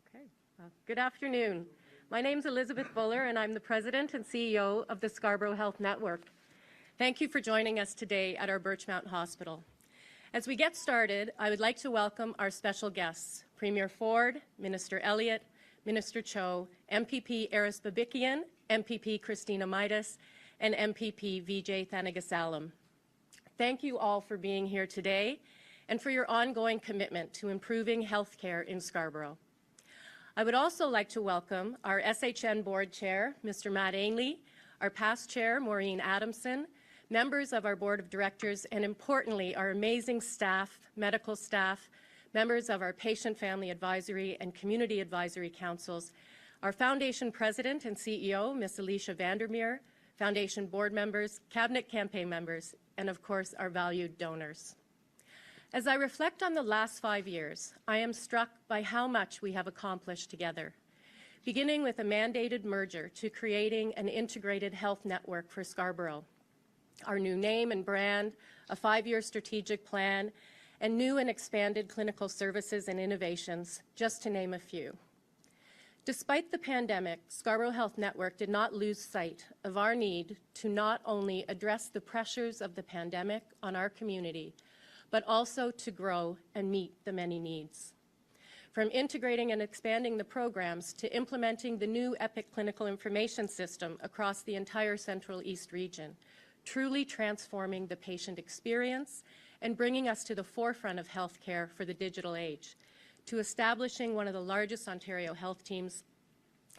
Okay. Good afternoon. My name's Elizabeth Buller, and I'm the President and CEO of the Scarborough Health Network. Thank you for joining us today at our Birchmount Hospital. As we get started, I would like to welcome our special guests, Premier Ford, Minister Elliot, Minister Cho, MPP Aris Babikian, MPP Christina Midas, and MPP Vijay Thanigasalam. Thank you all for being here today and for your ongoing commitment to improving health care in Scarborough. I would also like to welcome our SHN Board Chair, Mr. Matt Ainley, our past Chair, Maureen Adamson, members of our Board of Directors, and importantly, our amazing staff, medical staff, members of our Patient Family Advisory and Community Advisory Councils, our Foundation President and CEO, Ms. Alicia Vandermeer, Foundation Board members, Cabinet campaign members, and of course, our valued donors. As I reflect on the last 5 years, I am struck by how much we have accomplished together, beginning with a mandated merger to creating an integrated health network for Scarborough, our new name and brand, a 5-year strategic plan, and new and expanded clinical services and innovations, just to name a few. Despite the pandemic, Scarborough Health Network did not lose sight of our need to not only address the pressures of the pandemic on our community, but also to grow and meet the many needs. From integrating and expanding the programs to implementing the new EPIC clinical information system across the entire Central East region, truly transforming the patient experience and bringing us to the forefront of healthcare for the digital age, to establishing one of the largest Ontario health teams,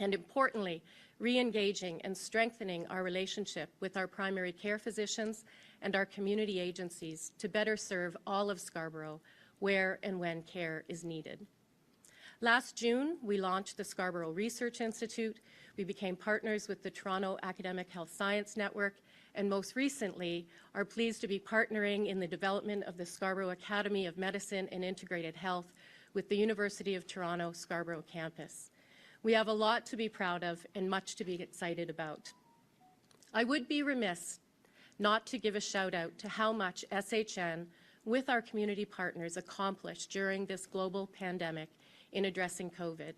and importantly, re-engaging and strengthening our relationship with our primary care physicians and our community agencies to better serve all of Scarborough where and when care is needed. Last June, we launched the Scarborough Research Institute. We became partners with the Toronto Academic Health Science Network, and most recently are pleased to be partnering in the development of the Scarborough Academy of Medicine and Integrated Health with the University of Toronto Scarborough campus. We have a lot to be proud of and much to be excited about. I would be remiss not to give a shout out to how much SHN with our community partners accomplished during this global pandemic in addressing COVID.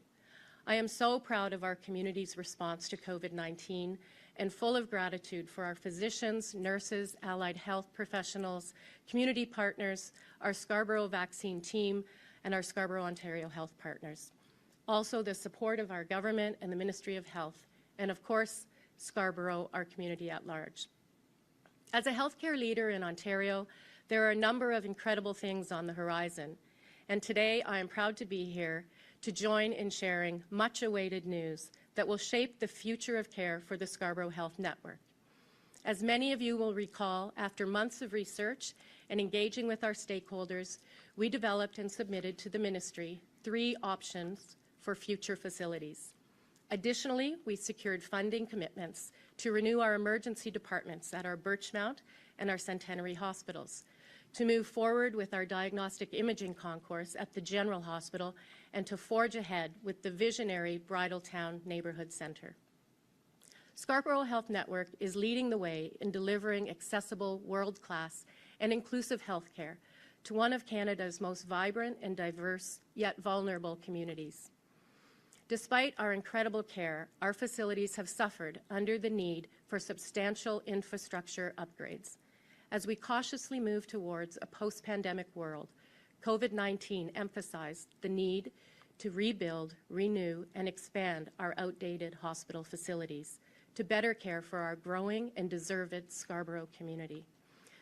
I am so proud of our community's response to COVID-19 and full of gratitude for our physicians, nurses, allied health professionals, community partners, our Scarborough vaccine team, and our Scarborough Ontario Health partners. Also the support of our government and the Ministry of Health, and of course, Scarborough, our community at large. As a healthcare leader in Ontario, there are a number of incredible things on the horizon, and today I am proud to be here to join in sharing much-awaited news that will shape the future of care for the Scarborough Health Network. As many of you will recall, after months of research and engaging with our stakeholders, we developed and submitted to the Ministry 3 options for future facilities. Additionally, we secured funding commitments to renew our emergency departments at our Birchmount and our Centenary hospitals, to move forward with our diagnostic imaging concourse at the General Hospital, and to forge ahead with the visionary Bridletown Neighbourhood Centre. Scarborough Health Network is leading the way in delivering accessible, world-class, and inclusive health care to one of Canada's most vibrant and diverse, yet vulnerable communities. Despite our incredible care, our facilities have suffered under the need for substantial infrastructure upgrades. As we cautiously move towards a post-pandemic world, COVID-19 emphasized the need to rebuild, renew, and expand our outdated hospital facilities to better care for our growing and deserved Scarborough community.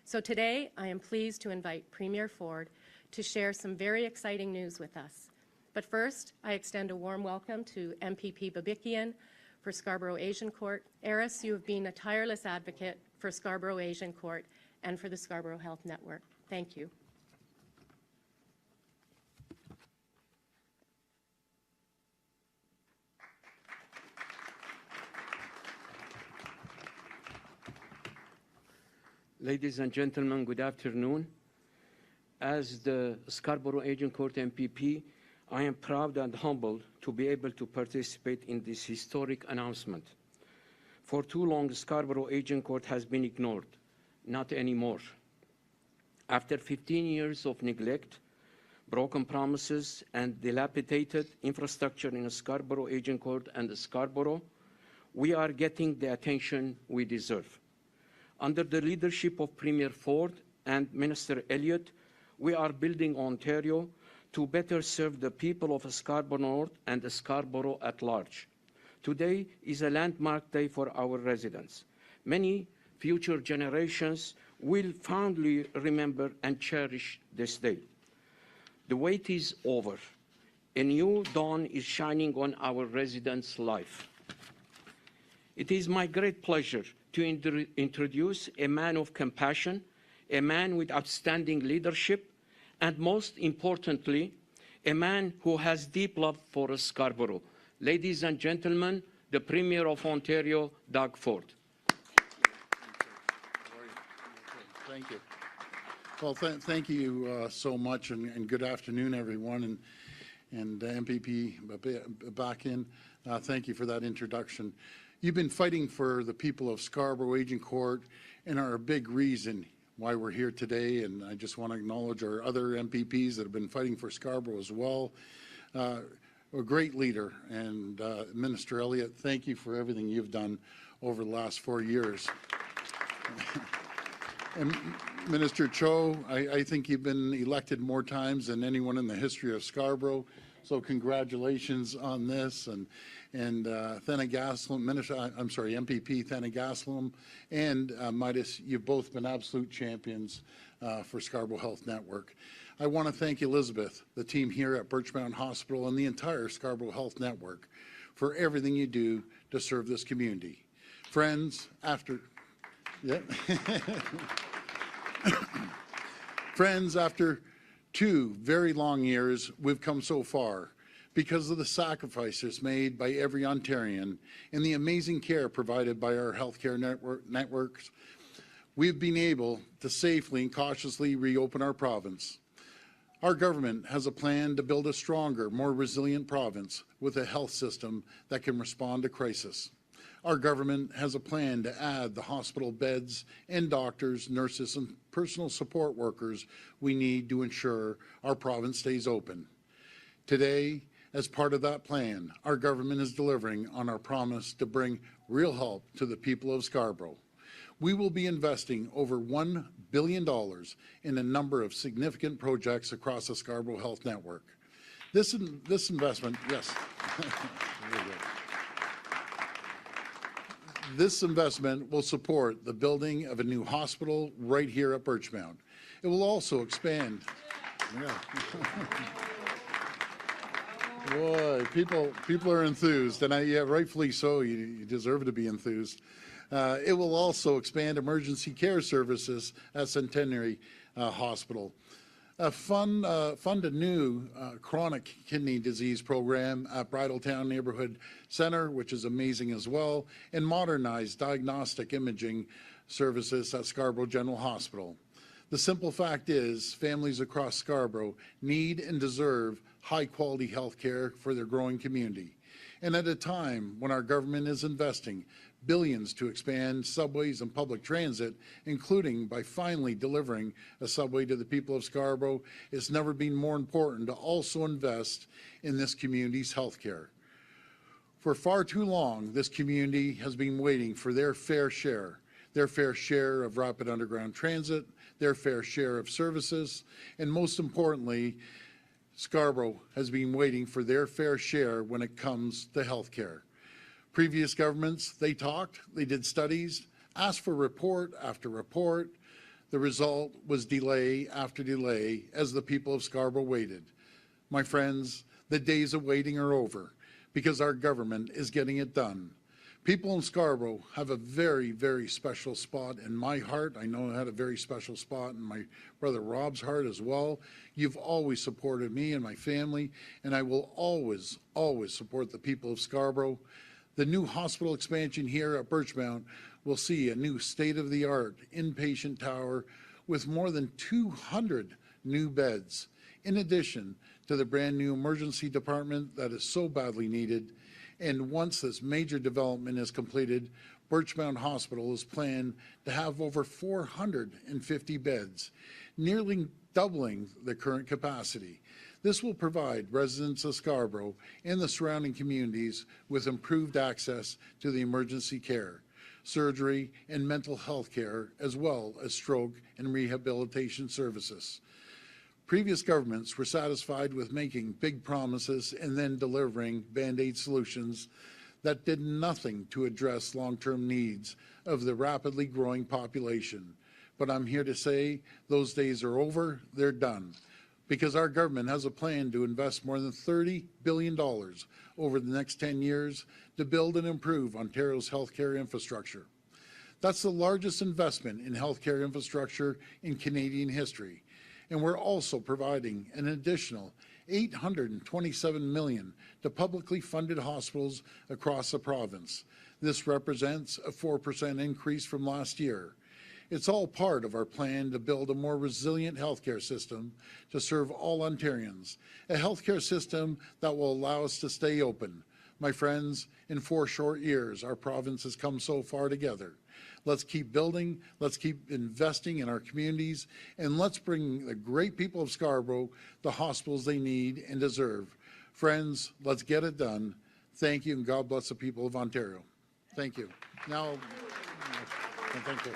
So today, I am pleased to invite Premier Ford to share some very exciting news with us. But first, I extend a warm welcome to MPP Babikian for Scarborough Asian Court. Aris, you have been a tireless advocate for Scarborough Asian Court and for the Scarborough Health Network. Thank you. Ladies and gentlemen, good afternoon. As the Scarborough Asian Court MPP, I am proud and humbled to be able to participate in this historic announcement. For too long, Scarborough Asian Court has been ignored. Not anymore. After 15 years of neglect, broken promises, and dilapidated infrastructure in Scarborough, Agincourt, and Scarborough, we are getting the attention we deserve. Under the leadership of Premier Ford and Minister Elliot, we are building Ontario to better serve the people of Scarborough North and Scarborough at large. Today is a landmark day for our residents. Many future generations will fondly remember and cherish this day. The wait is over. A new dawn is shining on our residents' life. It is my great pleasure to introduce a man of compassion, a man with outstanding leadership, and most importantly, a man who has deep love for Scarborough. Ladies and gentlemen, the Premier of Ontario, Doug Ford. Thank you. Well, thank you so much, and good afternoon, everyone. And MPP Bakin, thank you for that introduction. You've been fighting for the people of Scarborough, Agincourt, and are a big reason why we're here today. And I just want to acknowledge our other MPPs that have been fighting for Scarborough as well. A great leader, and Minister Elliot, thank you for everything you've done over the last 4 years. And Minister Cho, I think you've been elected more times than anyone in the history of Scarborough, so congratulations on this. And Thanagaslam, MPP Thanagaslam and Midas, you've both been absolute champions for Scarborough Health Network. I want to thank Elizabeth, the team here at Birchmount Hospital, and the entire Scarborough Health Network for everything you do to serve this community. Friends, after Friends, after 2 very long years, we've come so far because of the sacrifices made by every Ontarian and the amazing care provided by our healthcare networks. We've been able to safely and cautiously reopen our province. Our government has a plan to build a stronger, more resilient province with a health system that can respond to crisis. Our government has a plan to add the hospital beds and doctors, nurses, and personal support workers we need to ensure our province stays open. Today, as part of that plan, our government is delivering on our promise to bring real help to the people of Scarborough. We will be investing over $1 billion in a number of significant projects across the Scarborough Health Network. This investment, yes. This investment will support the building of a new hospital right here at Birchmount. It will also expand. Yeah. Boy, people are enthused, and yeah, rightfully so. You deserve to be enthused. It will also expand emergency care services at Centenary Hospital. Fund a new chronic kidney disease program at Bridletown Neighborhood Center, which is amazing as well, and modernize diagnostic imaging services at Scarborough General Hospital. The simple fact is, families across Scarborough need and deserve high-quality health care for their growing community. And at a time when our government is investing billions to expand subways and public transit, including by finally delivering a subway to the people of Scarborough, it's never been more important to also invest in this community's health care. For far too long, this community has been waiting for their fair share of rapid underground transit, their fair share of services, and most importantly, Scarborough has been waiting for their fair share when it comes to health care. Previous governments, they talked, they did studies, asked for report after report. The result was delay after delay as the people of Scarborough waited. My friends, the days of waiting are over because our government is getting it done. People in Scarborough have a very, very special spot in my heart. I know I had a very special spot in my brother Rob's heart as well. You've always supported me and my family, and I will always, always support the people of Scarborough. The new hospital expansion here at Birchmount will see a new state-of-the-art inpatient tower with more than 200 new beds, in addition to the brand new emergency department that is so badly needed. And once this major development is completed, Birchmount Hospital is planned to have over 450 beds, nearly doubling the current capacity. This will provide residents of Scarborough and the surrounding communities with improved access to the emergency care, surgery, and mental health care, as well as stroke and rehabilitation services. Previous governments were satisfied with making big promises and then delivering Band-Aid solutions that did nothing to address long-term needs of the rapidly growing population. But I'm here to say those days are over, they're done, because our government has a plan to invest more than $30 billion over the next 10 years to build and improve Ontario's healthcare infrastructure. That's the largest investment in healthcare infrastructure in Canadian history. And we're also providing an additional $827 million to publicly funded hospitals across the province. This represents a 4% increase from last year. It's all part of our plan to build a more resilient healthcare system to serve all Ontarians, a healthcare system that will allow us to stay open. My friends, in 4 short years, our province has come so far together. Let's keep building, let's keep investing in our communities, and let's bring the great people of Scarborough the hospitals they need and deserve. Friends, let's get it done. Thank you, and God bless the people of Ontario. Thank you. Now, thank you.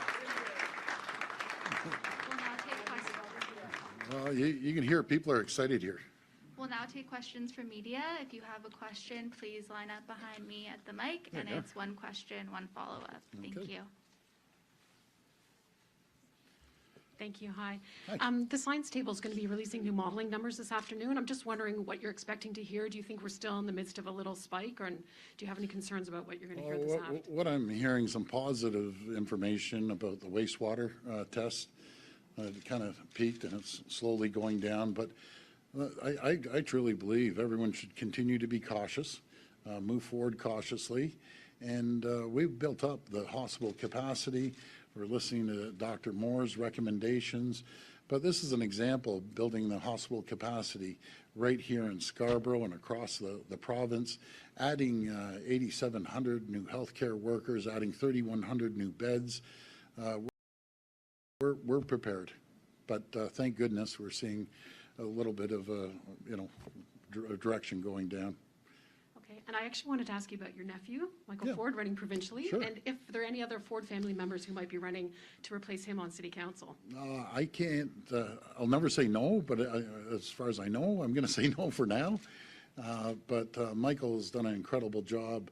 We'll now take questions. Well, you can hear people are excited here. We'll now take questions from media. If you have a question, please line up behind me at the mic, and it's one question, one follow-up. Thank Okay. you. Thank you. Hi. Hi. The science table is going to be releasing new modeling numbers this afternoon. I'm just wondering what you're expecting to hear. Do you think we're still in the midst of a little spike, or do you have any concerns about what you're going to hear this afternoon? What I'm hearing, some positive information about the wastewater test. It kind of peaked and it's slowly going down, but I truly believe everyone should continue to be cautious, move forward cautiously, and we've built up the hospital capacity. We're listening to Dr. Moore's recommendations, but this is an example of building the hospital capacity right here in Scarborough and across the province, adding 8,700 new healthcare workers, adding 3,100 new beds. We're prepared, but thank goodness we're seeing a little bit of a direction going down. Okay. And I actually wanted to ask you about your nephew, Michael Yeah. Ford, running provincially, Sure. and if there are any other Ford family members who might be running to replace him on City Council. I can't, I'll never say no, but as far as I know, I'm going to say no for now. But Michael has done an incredible job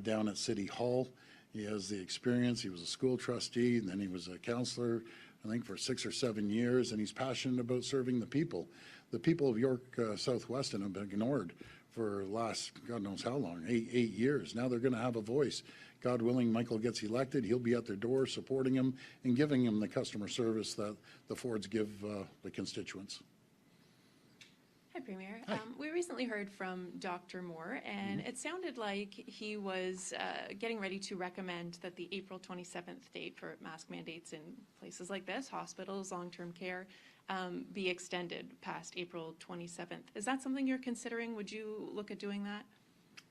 down at City Hall. He has the experience. He was a school trustee, and then he was a councillor, I think, for 6 or 7 years, and he's passionate about serving the people. The people of York Southwestern have been ignored for the last, God knows how long, eight years. Now they're going to have a voice. God willing, Michael gets elected. He'll be at their door supporting him and giving him the customer service that the Fords give the constituents. Hi, Premier. Hi. We recently heard from Dr. Moore, and it sounded like he was getting ready to recommend that the April 27th date for mask mandates in places like this, hospitals, long-term care, be extended past April 27th. Is that something you're considering? Would you look at doing that?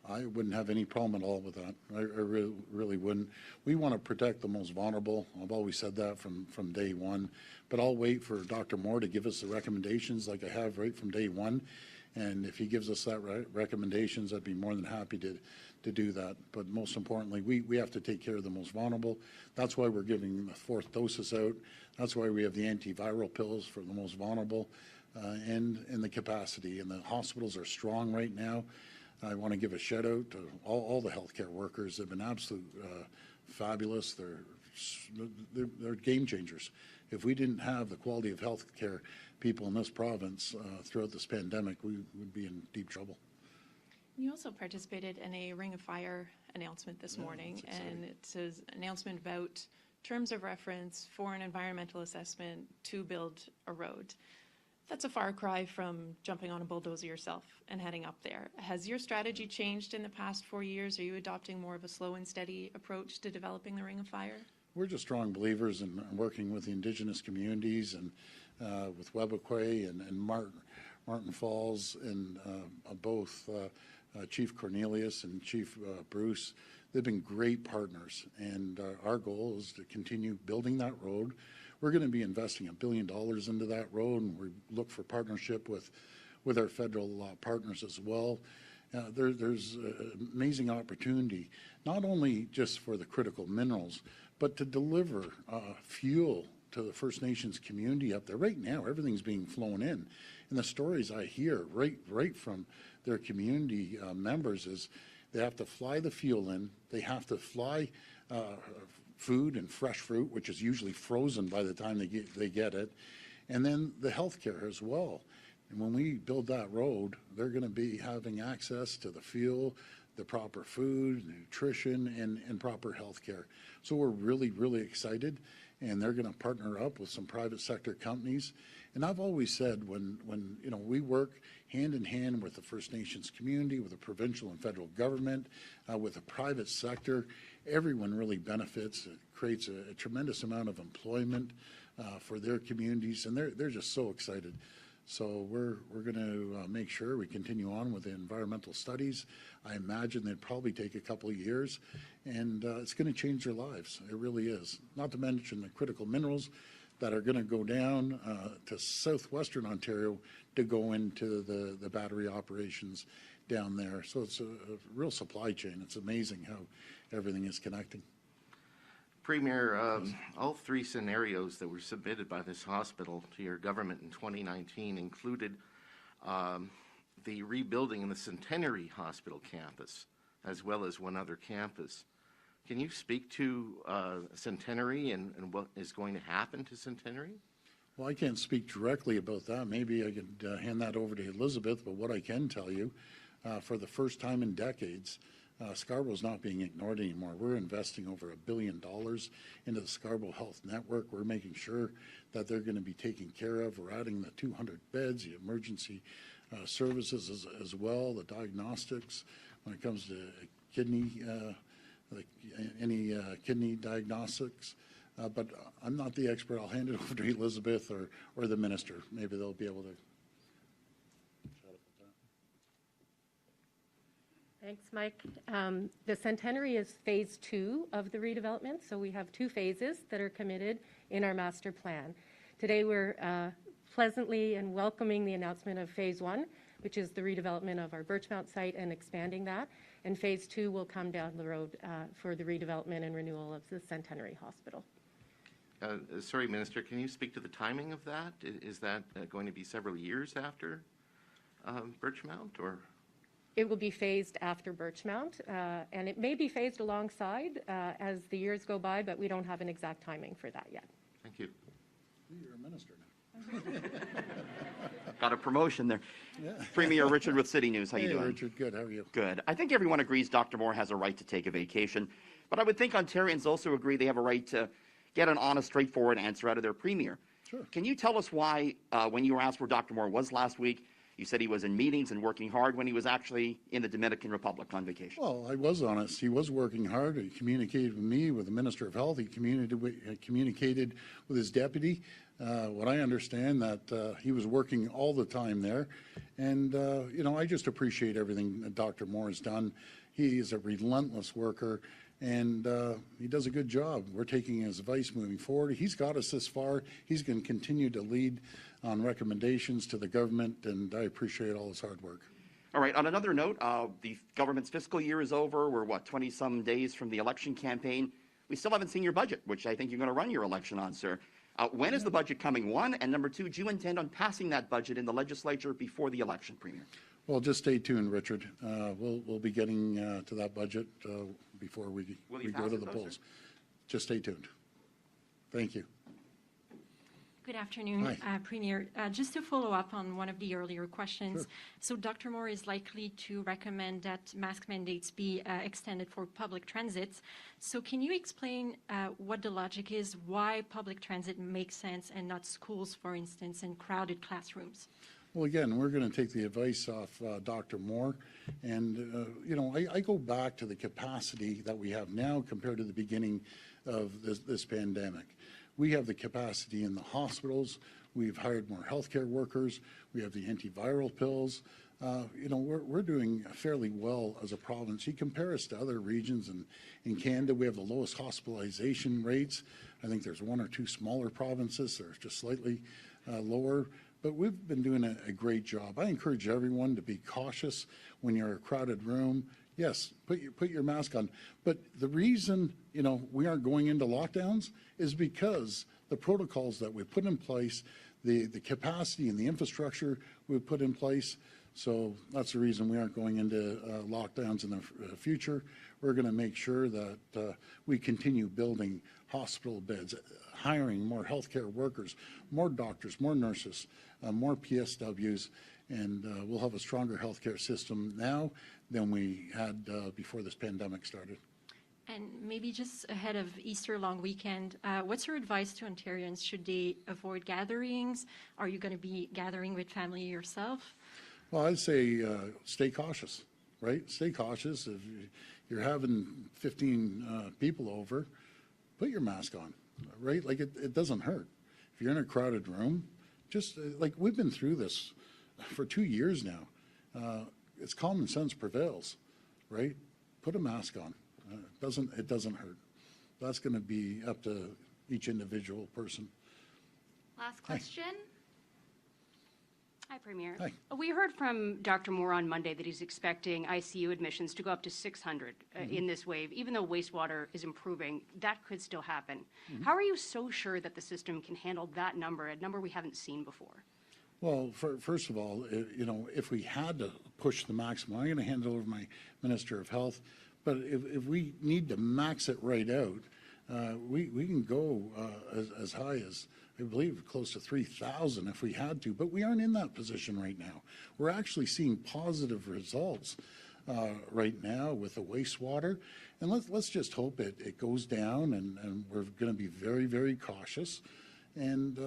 I wouldn't have any problem at all with that. I really wouldn't. We want to protect the most vulnerable. I've always said that from day one. But I'll wait for Dr. Moore to give us the recommendations like I have right from day one. And if he gives us that recommendations, I'd be more than happy to do that. But most importantly, we have to take care of the most vulnerable. That's why we're giving the 4th doses out. That's why we have the antiviral pills for the most vulnerable and the capacity. And the hospitals are strong right now. I want to give a shout out to all the healthcare workers. They've been absolute fabulous. They're game changers. If we didn't have the quality of healthcare people in this province throughout this pandemic, we would be in deep trouble. You also participated in a Ring of Fire announcement this morning, and it says announcement about terms of reference for an environmental assessment to build a road. That's a far cry from jumping on a bulldozer yourself and heading up there. Has your strategy changed in the past 4 years? Are you adopting more of a slow and steady approach to developing the Ring of Fire? We're just strong believers in working with the Indigenous communities and with Webequie and Martin Falls and both Chief Cornelius and Chief Bruce. They've been great partners, and our goal is to continue building that road. we're going to be investing $1 billion into that road, and we look for partnership with our federal partners as well. There's amazing opportunity, not only just for the critical minerals, but to deliver fuel to the First Nations community up there. Right now, everything's being flown in. And the stories I hear right from their community members is they have to fly the fuel in, they have to fly food and fresh fruit, which is usually frozen by the time they get it, and then the health care as well. And when we build that road, they're going to be having access to the fuel, the proper food, nutrition, and proper health care. So we're really, really excited, and they're going to partner up with some private sector companies. And I've always said when we work hand in hand with the First Nations community, with the provincial and federal government, with the private sector, everyone really benefits. It creates a tremendous amount of employment for their communities, and they're just so excited. So we're going to make sure we continue on with the environmental studies. I imagine they'd probably take a couple of years, and it's going to change their lives. It really is. Not to mention the critical minerals that are going to go down to southwestern Ontario to go into the battery operations down there. So it's a real supply chain. It's amazing how everything is connecting. Premier, all three scenarios that were submitted by this hospital to your government in 2019 included the rebuilding in the Centenary Hospital campus, as well as one other campus. Can you speak to Centenary and what is going to happen to Centenary? Well, I can't speak directly about that. Maybe I could hand that over to Elizabeth, but what I can tell you, for the first time in decades, Scarborough's not being ignored anymore. We're investing over $1 billion into the Scarborough Health Network. We're making sure that they're going to be taken care of. We're adding the 200 beds, the emergency services as well, the diagnostics when it comes to kidney, any kidney diagnostics. But I'm not the expert. I'll hand it over to Elizabeth or the minister. Maybe they'll be able to. Thanks, Mike. The Centenary is phase 2 of the redevelopment, so we have 2 phases that are committed in our master plan. Today we're pleasantly and welcoming the announcement of phase 1, which is the redevelopment of our Birchmount site and expanding that, and phase 2 will come down the road for the redevelopment and renewal of the Centenary Hospital. Sorry, Minister, can you speak to the timing of that? Is that going to be several years after Birchmount, or? It will be phased after Birchmount, and it may be phased alongside as the years go by, but we don't have an exact timing for that yet. Thank you. You're a minister now. Got a promotion there. Yeah. Premier Richard with City News. How you Hey, doing? Richard, good. How are you? Good. I think everyone agrees Dr. Moore has a right to take a vacation, but I would think Ontarians also agree they have a right to get an honest, straightforward answer out of their premier. Sure. Can you tell us why, when you were asked where Dr. Moore was last week, you said he was in meetings and working hard when he was actually in the Dominican Republic on vacation? Well, I was honest. He was working hard. He communicated with me, with the Minister of Health. He communicated with his deputy. What I understand that he was working all the time there. And, I just appreciate everything that Dr. Moore has done. He is a relentless worker, and he does a good job. We're taking his advice moving forward. He's got us this far. He's going to continue to lead on recommendations to the government, and I appreciate all his hard work. All right. On another note, the government's fiscal year is over. We're, 20-some days from the election campaign. We still haven't seen your budget, which I think you're going to run your election on, sir. When is the budget coming, one? And number two, do you intend on passing that budget in the legislature before the election, Premier? Well, just stay tuned, Richard. We'll be getting to that budget before we go to the polls. Just stay tuned. Thank you. Good afternoon, Premier. Just to follow up on one of the earlier questions. Sure. So Dr. Moore is likely to recommend that mask mandates be extended for public transit. So can you explain what the logic is, why public transit makes sense and not schools, for instance, and crowded classrooms? Well, again, we're going to take the advice off Dr. Moore. And, I go back to the capacity that we have now compared to the beginning of this pandemic. We have the capacity in the hospitals. We've hired more healthcare workers. We have the antiviral pills. You know, we're doing fairly well as a province. You compare us to other regions in Canada, we have the lowest hospitalization rates. I think there's one or two smaller provinces that are just slightly lower, but we've been doing a great job. I encourage everyone to be cautious when you're in a crowded room. Yes, put your mask on. But the reason, you know, we aren't going into lockdowns is because the protocols that we put in place, the capacity and the infrastructure we put in place. So that's the reason we aren't going into lockdowns in the future. We're going to make sure that we continue building hospital beds, hiring more healthcare workers, more doctors, more nurses, more PSWs, and we'll have a stronger healthcare system now than we had before this pandemic started. And maybe just ahead of Easter long weekend, what's your advice to Ontarians? Should they avoid gatherings? Are you going to be gathering with family yourself? Well, I'd say stay cautious, right? Stay cautious. If you're having 15 people over, put your mask on, right? Like it doesn't hurt. If you're in a crowded room, just like we've been through this for 2 years now. It's common sense prevails, right? Put a mask on. It doesn't hurt. That's going to be up to each individual person. Last question. Hi, Premier. Hi. We heard from Dr. Moore on Monday that he's expecting ICU admissions to go up to 600 in this wave. Even though wastewater is improving, that could still happen. How are you so sure that the system can handle that number, a number we haven't seen before? Well, first of all, you know, if we had to push the maximum, I'm going to hand it over to my Minister of Health, but if we need to max it right out, we can go as high as, I believe, close to 3,000 if we had to, but we aren't in that position right now. We're actually seeing positive results right now with the wastewater, and let's just hope it goes down, and we're going to be very, very cautious. And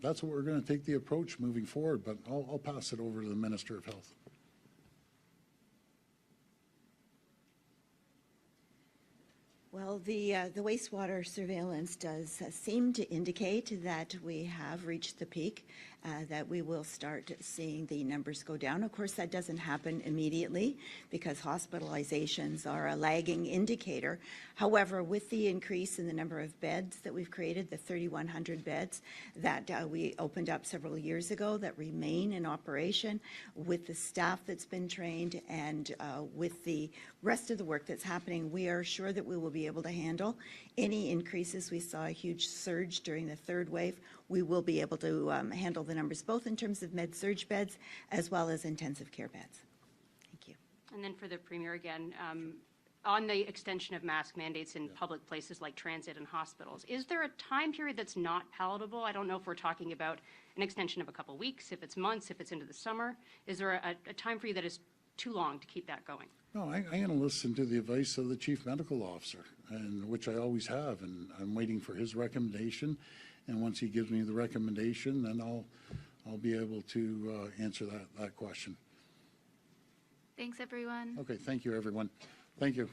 that's what we're going to take the approach moving forward, but I'll pass it over to the Minister of Health. Well, the wastewater surveillance does seem to indicate that we have reached the peak, that we will start seeing the numbers go down. Of course, that doesn't happen immediately because hospitalizations are a lagging indicator. However, with the increase in the number of beds that we've created, the 3,100 beds that we opened up several years ago that remain in operation, with the staff that's been trained and with the rest of the work that's happening, we are sure that we will be able to handle any increases. We saw a huge surge during the third wave. We will be able to handle the numbers both in terms of med-surg beds as well as intensive care beds. Thank you. And then for the Premier again, on the extension of mask mandates in public places like transit and hospitals, is there a time period that's not palatable? I don't know if we're talking about an extension of a couple weeks, if it's months, if it's into the summer. Is there a time for you that is too long to keep that going? No, I'm going to listen to the advice of the Chief Medical Officer, and which I always have, and I'm waiting for his recommendation. And once he gives me the recommendation, then I'll be able to answer that question. Thanks, everyone. Okay, thank you, everyone. Thank you.